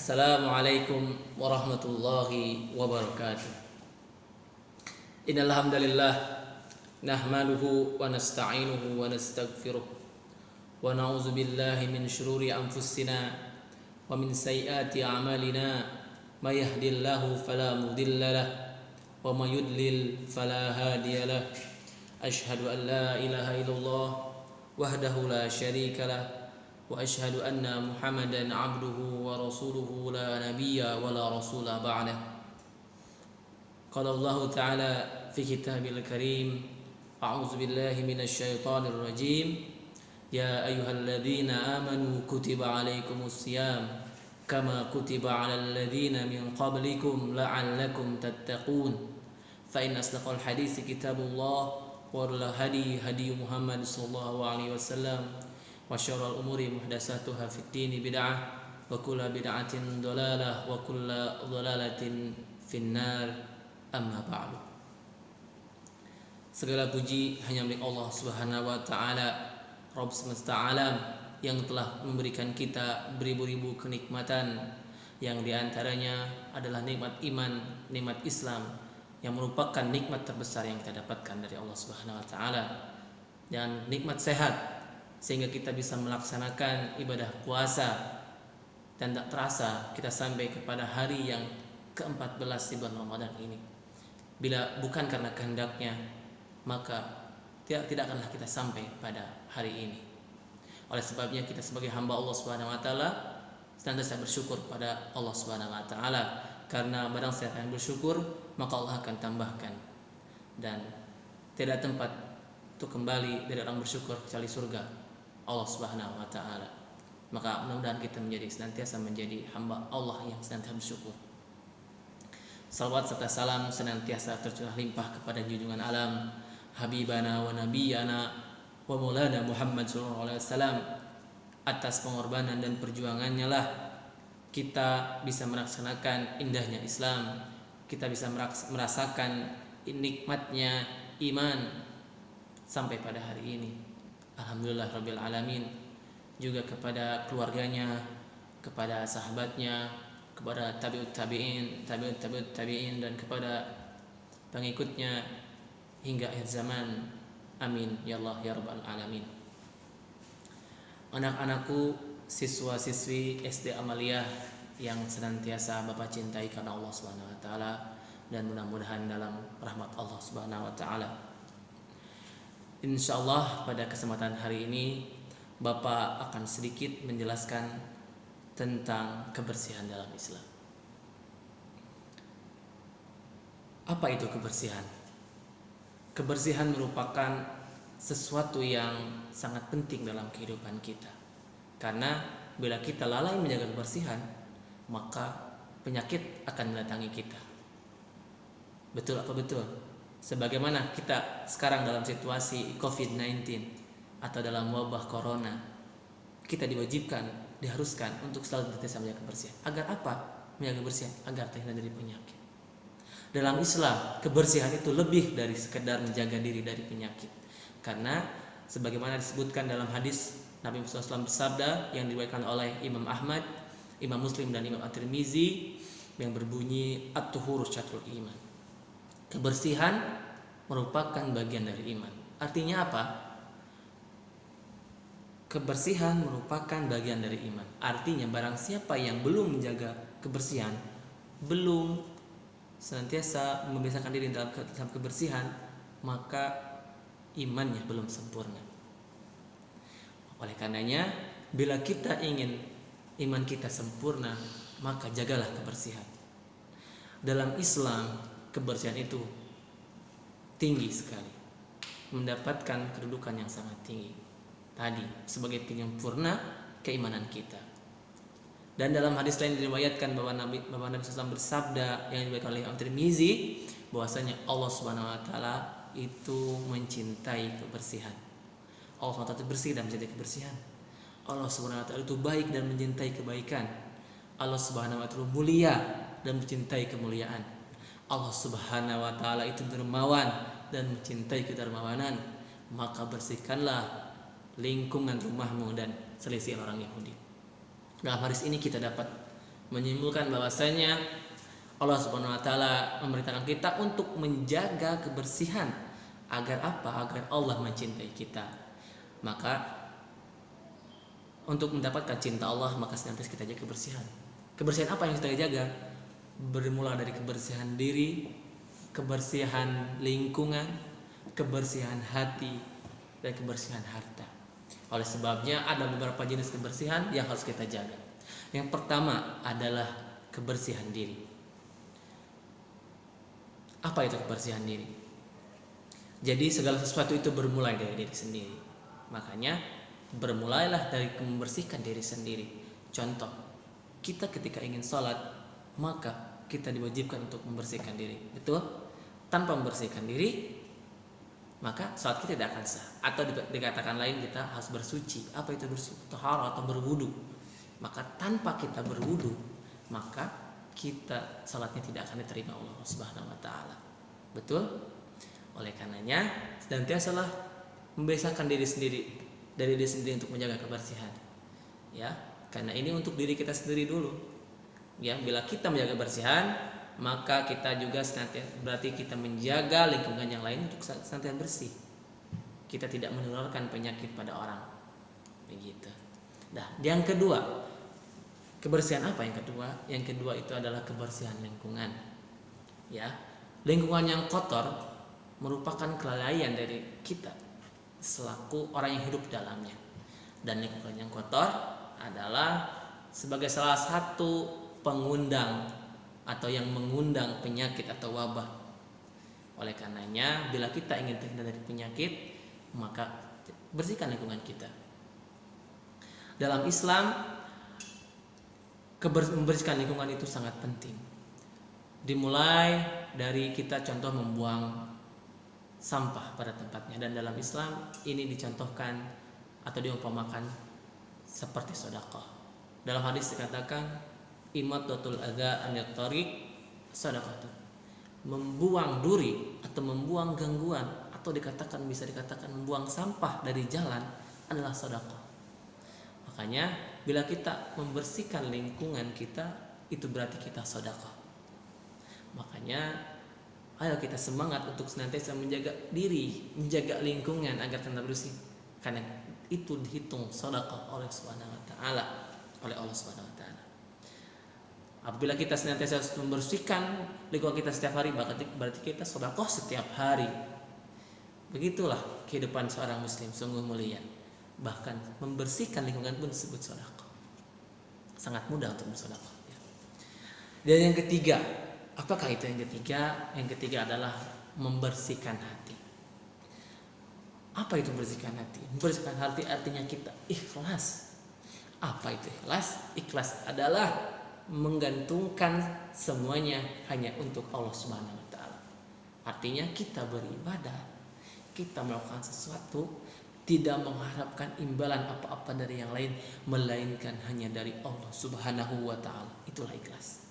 Assalamualaikum warahmatullahi wabarakatuh. Innal hamdalillah nahmaduhu wa nasta'inuhu wa nastaghfiruh wa na'udzu billahi min shururi anfusina wa min sayyiati a'malina. May yahdihillahu fala mudilla lahu wa may yudlil fala hadiya lahu. Asyhadu an la ilaha illallah wahdahu la syarika lahu wa asyhadu anna Muhammadan abduhu wa rasuluhu la nabiyya wa la rasula ba'dah. Qala Allah Ta'ala fi kitabil karim, a'udzu billahi minasy syaithanir rajim. Ya ayyuhalladzina amanu kutiba alaikumus syiyam kama kutiba alal ladzina min qablikum la'allakum tattaqun. Fa in asdaqal hadits kitabullah wa al hadi Muhammad sallallahu alaihi wasallam wa syarrul umuri muhdatsatuha fid dini bid'ah wa kullu bid'atin dhalalah wa kullu dhalalatin finnar. Amma ba'du. Segala puji hanya milik Allah Subhanahu wa taala, Rabb semesta alam, yang telah memberikan kita beribu-ribu kenikmatan, yang diantaranya adalah nikmat iman, nikmat Islam, yang merupakan nikmat terbesar yang kita dapatkan dari Allah Subhanahu wa taala, dan nikmat sehat sehingga kita bisa melaksanakan ibadah puasa, dan tak terasa kita sampai kepada hari yang ke-14 di bulan Ramadan ini. Bila bukan karena kehendaknya, maka tidak akanlah kita sampai pada hari ini. Oleh sebabnya kita sebagai hamba Allah Subhanahu wa taala senantiasa bersyukur pada Allah Subhanahu wa taala, karena barang siapa yang bersyukur maka Allah akan tambahkan, dan tidak ada tempat untuk kembali dari orang bersyukur kecuali surga Allah Subhanahu wa taala. Maka mudah-mudahan kita senantiasa menjadi hamba Allah yang senantiasa bersyukur. Salawat serta salam senantiasa tercurah limpah kepada junjungan alam, habibana wa nabiyana wa maulana Muhammad sallallahu alaihi wasallam. Atas pengorbanan dan perjuangannya lah kita bisa melaksanakan indahnya Islam, kita bisa merasakan nikmatnya iman sampai pada hari ini. Alhamdulillah Rabbil Alamin. Juga kepada keluarganya, kepada sahabatnya, kepada tabi'ut tabi'in, dan kepada pengikutnya hingga akhir zaman. Amin ya Allah ya Rabbal Alamin. Anak-anakku, siswa-siswi SD Amaliyah yang senantiasa Bapak cintai karena Allah Subhanahu wa taala, dan mudah-mudahan dalam rahmat Allah Subhanahu wa taala. Insyaallah pada kesempatan hari ini Bapak akan sedikit menjelaskan tentang kebersihan dalam Islam. Apa itu kebersihan? Kebersihan merupakan sesuatu yang sangat penting dalam kehidupan kita. Karena bila kita lalai menjaga kebersihan, maka penyakit akan mendatangi kita. Betul apa betul? Sebagaimana kita sekarang dalam situasi COVID-19 atau dalam wabah corona, kita diwajibkan, diharuskan untuk selalu senantiasa menjaga kebersihan. Agar apa? Menjaga kebersihan agar terhindar dari penyakit. Dalam Islam, kebersihan itu lebih dari sekedar menjaga diri dari penyakit. Karena sebagaimana disebutkan dalam hadis Nabi Muhammad SAW bersabda yang diriwayatkan oleh Imam Ahmad, Imam Muslim, dan Imam At-Tirmizi, yang berbunyi at-tuhuru syatrul iman. Kebersihan merupakan bagian dari iman. Artinya apa? Kebersihan merupakan bagian dari iman. Artinya barang siapa yang belum menjaga kebersihan, belum senantiasa membiasakan diri dalam kebersihan, maka imannya belum sempurna. Oleh karenanya, bila kita ingin iman kita sempurna, maka jagalah kebersihan. Dalam Islam, kebersihan itu tinggi sekali, mendapatkan kedudukan yang sangat tinggi. Tadi sebagai penyempurna keimanan kita. Dan dalam hadis lain diriwayatkan bahwa Nabi SAW bersabda yang diriwayatkan oleh At-Tirmizi, bahwasanya Allah Subhanahu wa taala itu mencintai kebersihan. Allah Subhanahu wa taala bersih dan mencintai kebersihan. Allah Subhanahu wa taala itu baik dan mencintai kebaikan. Allah Subhanahu wa taala mulia dan mencintai kemuliaan. Allah Subhanahu wa taala itu dermawan dan mencintai kedermawanan. Maka bersihkanlah lingkungan rumahmu dan selisih orang Yahudi. Dalam hadis ini kita dapat menyimpulkan bahwasanya Allah Subhanahu wa taala memerintahkan kita untuk menjaga kebersihan. Agar apa? Agar Allah mencintai kita. Maka untuk mendapatkan cinta Allah, maka senantiasa kita jaga kebersihan. Kebersihan apa yang kita jaga? Bermula dari kebersihan diri, kebersihan lingkungan, kebersihan hati, dan kebersihan harta. Oleh sebabnya ada beberapa jenis kebersihan yang harus kita jaga. Yang pertama adalah kebersihan diri. Apa itu kebersihan diri? Jadi segala sesuatu itu bermulai dari diri sendiri. Makanya bermulailah dari membersihkan diri sendiri. Contoh, kita ketika ingin sholat, maka kita diwajibkan untuk membersihkan diri. Betul? Tanpa membersihkan diri, maka sholat kita tidak akan sah. Atau dikatakan lain, kita harus bersuci. Apa itu bersuci? Taharah atau berwudu. Maka tanpa kita berwudu, maka kita sholatnya tidak akan diterima Allah Subhanahu wa taala. Betul? Oleh karenanya senantiasalah membiasakan diri sendiri dari diri sendiri untuk menjaga kebersihan. Ya, karena ini untuk diri kita sendiri dulu. Ya, bila kita menjaga kebersihan, maka kita juga senantiasa berarti kita menjaga lingkungan yang lain untuk senantiasa bersih. Kita tidak menularkan penyakit pada orang. Begitu. Nah, yang kedua, kebersihan apa yang kedua? Yang kedua itu adalah kebersihan lingkungan. Ya, lingkungan yang kotor merupakan kelalaian dari kita selaku orang yang hidup dalamnya. Dan lingkungan yang kotor adalah sebagai salah satu pengundang atau yang mengundang penyakit atau wabah. Oleh karenanya, bila kita ingin terhindar dari penyakit, maka bersihkan lingkungan kita. Dalam Islam, membersihkan lingkungan itu sangat penting. Dimulai dari kita contoh membuang sampah pada tempatnya, dan dalam Islam ini dicontohkan atau diumpamakan seperti sedekah. Dalam hadis dikatakan imatatul adza anit thariq sedekah. Membuang duri atau membuang gangguan atau bisa dikatakan membuang sampah dari jalan adalah sedekah. Makanya bila kita membersihkan lingkungan kita, itu berarti kita sedekah. Makanya ayo kita semangat untuk senantiasa menjaga diri, menjaga lingkungan agar tetap bersih. Karena itu dihitung sedekah oleh Subhanahu wa taala, oleh Allah Subhanahu wa taala. Apabila kita senantiasa membersihkan lingkungan kita setiap hari, berarti kita sedekah setiap hari. Begitulah kehidupan seorang muslim, sungguh mulia. Bahkan membersihkan lingkungan pun disebut sedekah. Sangat mudah untuk bersedekah. Dan yang ketiga, apakah itu yang ketiga? Yang ketiga adalah membersihkan hati. Apa itu membersihkan hati? Membersihkan hati artinya kita ikhlas. Apa itu ikhlas? Ikhlas adalah menggantungkan semuanya hanya untuk Allah Subhanahu wa taala. Artinya kita beribadah, kita melakukan sesuatu tidak mengharapkan imbalan apa-apa dari yang lain, melainkan hanya dari Allah Subhanahu wa taala. Itulah ikhlas.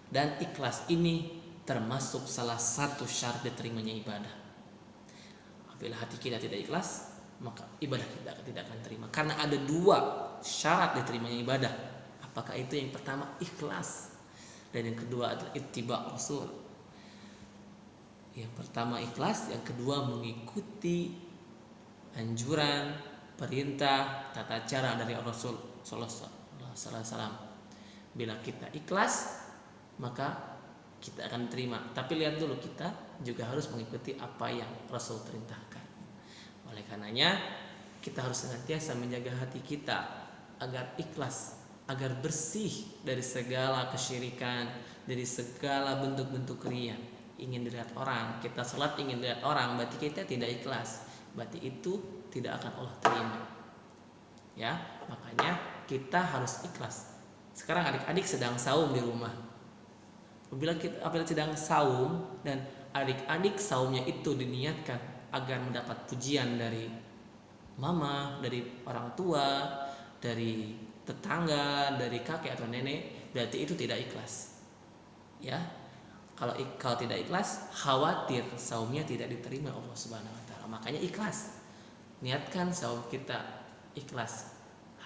Dan ikhlas ini termasuk salah satu syarat diterimanya ibadah. Apabila hati kita tidak ikhlas, maka ibadah kita tidak akan terima. Karena ada dua syarat diterimanya ibadah. Apakah itu? Yang pertama ikhlas, dan yang kedua adalah ittiba Rasul. Yang pertama ikhlas, yang kedua mengikuti anjuran, perintah, tata cara dari Rasul sallallahu alaihi wasallam. Bila kita ikhlas, maka kita akan terima. Tapi lihat dulu, kita juga harus mengikuti apa yang Rasul perintahkan. Oleh karenanya kita harus senantiasa menjaga hati kita agar ikhlas, agar bersih dari segala kesyirikan, dari segala bentuk-bentuk riya. Ingin dilihat orang, kita salat ingin dilihat orang, berarti kita tidak ikhlas. Berarti itu tidak akan Allah terima. Ya, makanya kita harus ikhlas. Sekarang adik-adik sedang saum di rumah. Apabila sedang saum dan adik-adik saumnya itu diniatkan agar mendapat pujian dari mama, dari orang tua, dari tetangga, dari kakek atau nenek, berarti itu tidak ikhlas. Ya, kalau tidak ikhlas, khawatir saumnya tidak diterima Allah Subhanahu wa taala. Makanya ikhlas. Niatkan saum kita ikhlas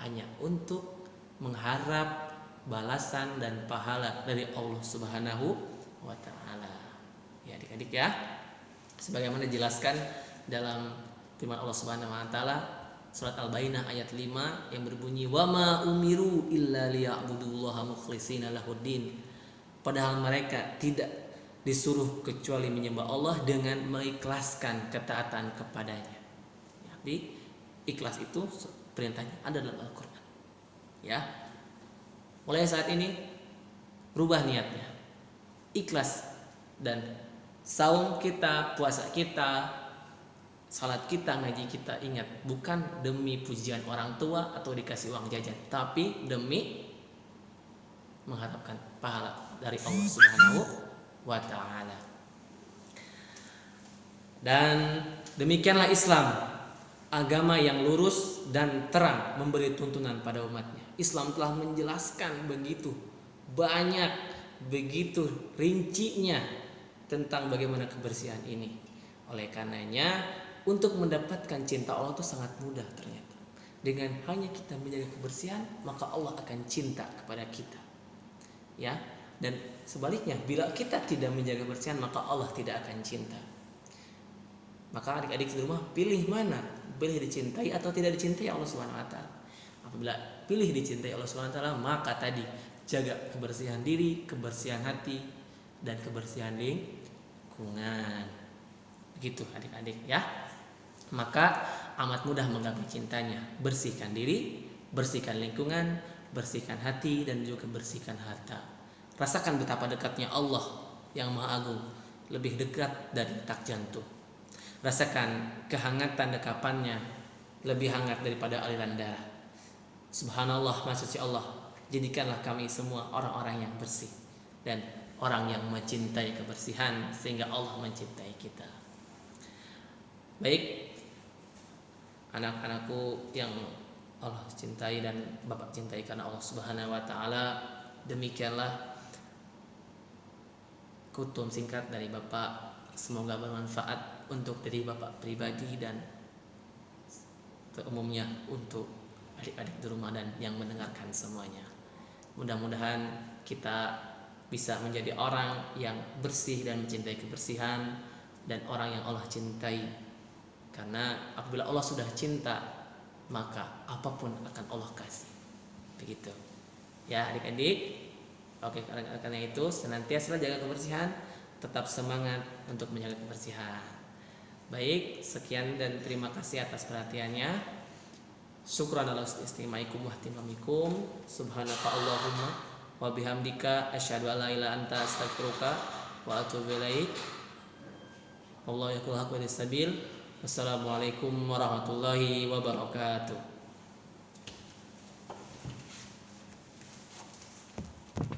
hanya untuk mengharap balasan dan pahala dari Allah Subhanahu wa taala. Ya adik-adik ya. Sebagaimana dijelaskan dalam firman Allah Subhanahu wa taala surat Al-Baqarah ayat 5 yang berbunyi wa ma umiru illa liya'budullaha mukhlishina lahuddin. Padahal mereka tidak disuruh kecuali menyembah Allah dengan mengikhlaskan ketaatan kepadanya. Jadi ikhlas itu perintahnya ada dalam Al-Qur'an. Ya. Mulai saat ini rubah niatnya. Ikhlas, dan saum kita, puasa kita, salat kita, ngaji kita, ingat bukan demi pujian orang tua atau dikasih uang jajan, tapi demi mengharapkan pahala dari Allah Subhanahu wa taala. Dan demikianlah Islam, agama yang lurus dan terang memberi tuntunan pada umatnya. Islam telah menjelaskan begitu banyak, begitu rincinya tentang bagaimana kebersihan ini. Oleh karenanya untuk mendapatkan cinta Allah itu sangat mudah ternyata. Dengan hanya kita menjaga kebersihan, maka Allah akan cinta kepada kita. Ya, dan sebaliknya bila kita tidak menjaga kebersihan, maka Allah tidak akan cinta. Maka adik-adik di rumah pilih mana? Pilih dicintai atau tidak dicintai Allah Subhanahu wa taala. Apabila pilih dicintai Allah Subhanahu wa taala, maka tadi jaga kebersihan diri, kebersihan hati, dan kebersihan lingkungan. Begitu adik-adik ya. Maka amat mudah menggapai cintanya. Bersihkan diri, bersihkan lingkungan, bersihkan hati, dan juga bersihkan harta. Rasakan betapa dekatnya Allah yang Maha Agung, lebih dekat dari detak jantung. Rasakan kehangatan dekapannya, lebih hangat daripada aliran darah. Subhanallah, maha suci Allah. Jadikanlah kami semua orang-orang yang bersih dan orang yang mencintai kebersihan, sehingga Allah mencintai kita. Baik, anak-anakku yang Allah cintai dan Bapak cintai karena Allah Subhanahu wa taala, demikianlah kutum singkat dari Bapak. Semoga bermanfaat untuk diri Bapak pribadi dan umumnya untuk adik-adik di rumah dan yang mendengarkan semuanya. Mudah-mudahan kita bisa menjadi orang yang bersih dan mencintai kebersihan, dan orang yang Allah cintai. Karena apabila Allah sudah cinta, maka apapun akan Allah kasih. Begitu. Ya adik-adik. Oke, karena itu senantiasa jaga kebersihan, tetap semangat untuk menjaga kebersihan. Baik, sekian dan terima kasih atas perhatiannya. Syukran ala istimaikum wa ihtimamikum. Subhanaka Allahumma wa bihamdika asyhadu an la ilaha illa anta astaghfiruka wa atubu ilaik. Wallahu yaqul haqqa bis sabil. Wassalamualaikum warahmatullahi wabarakatuh.